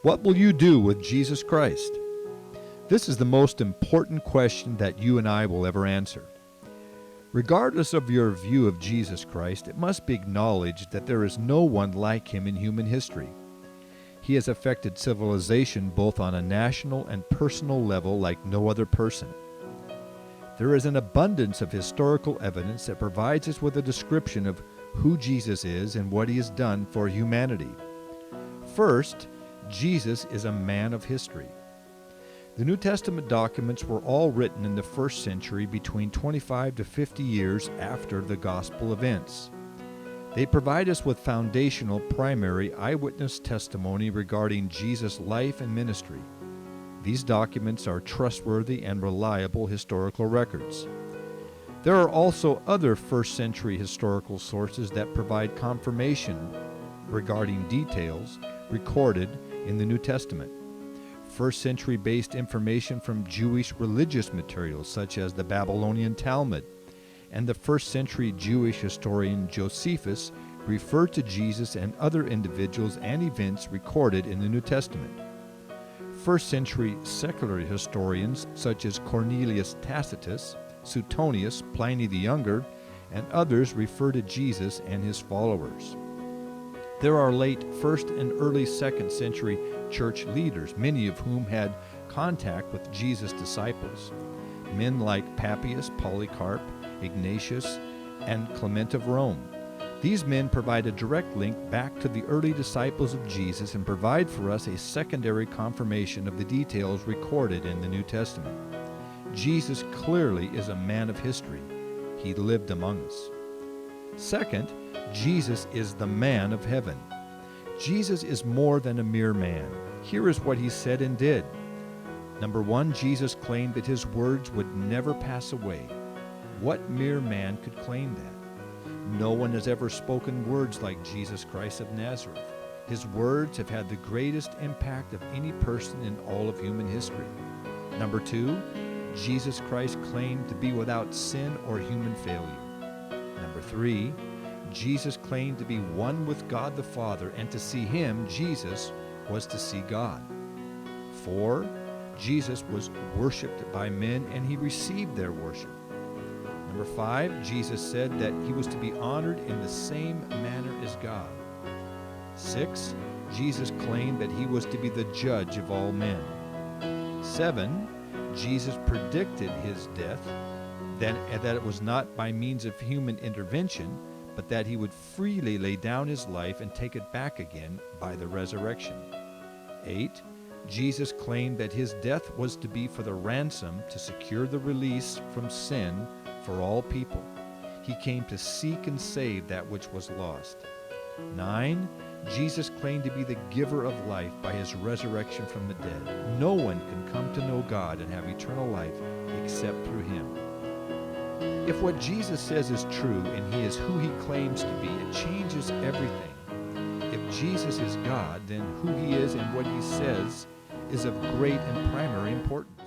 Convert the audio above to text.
What will you do with Jesus Christ? This is the most important question that you and I will ever answer. Regardless of your view of Jesus Christ, it must be acknowledged that there is no one like him in human history. He has affected civilization both on a national and personal level like no other person. There is an abundance of historical evidence that provides us with a description of who Jesus is and what he has done for humanity. First, Jesus is a man of history. The New Testament documents were all written in the first century between 25 to 50 years after the gospel events. They provide us with foundational primary eyewitness testimony regarding Jesus' life and ministry. These documents are trustworthy and reliable historical records. There are also other first-century historical sources that provide confirmation regarding details recorded in the New Testament. First-century-based information from Jewish religious materials such as the Babylonian Talmud and the first-century Jewish historian Josephus refer to Jesus and other individuals and events recorded in the New Testament. First-century secular historians such as Cornelius Tacitus, Suetonius, Pliny the Younger, and others refer to Jesus and his followers. There are late 1st and early 2nd century church leaders, many of whom had contact with Jesus' disciples. Men like Papias, Polycarp, Ignatius, and Clement of Rome. These men provide a direct link back to the early disciples of Jesus and provide for us a secondary confirmation of the details recorded in the New Testament. Jesus clearly is a man of history. He lived among us. Second, Jesus is the man of heaven. Jesus is more than a mere man. Here is what he said and did. Number one, Jesus claimed that his words would never pass away. What mere man could claim that? No one has ever spoken words like Jesus Christ of Nazareth. His words have had the greatest impact of any person in all of human history. Number two, Jesus Christ claimed to be without sin or human failure. Number three, Jesus claimed to be one with God the Father, and to see him, Jesus, was to see God. 4, Jesus was worshipped by men and he received their worship. Number 5, Jesus said that he was to be honored in the same manner as God. 6, Jesus claimed that he was to be the judge of all men. 7, Jesus predicted his death, that it was not by means of human intervention, but that he would freely lay down his life and take it back again by the resurrection. 8, Jesus claimed that his death was to be for the ransom to secure the release from sin for all people. He came to seek and save that which was lost. 9, Jesus claimed to be the giver of life by his resurrection from the dead. No one can come to know God and have eternal life except through him. If what Jesus says is true and he is who he claims to be, it changes everything. If Jesus is God, then who he is and what he says is of great and primary importance.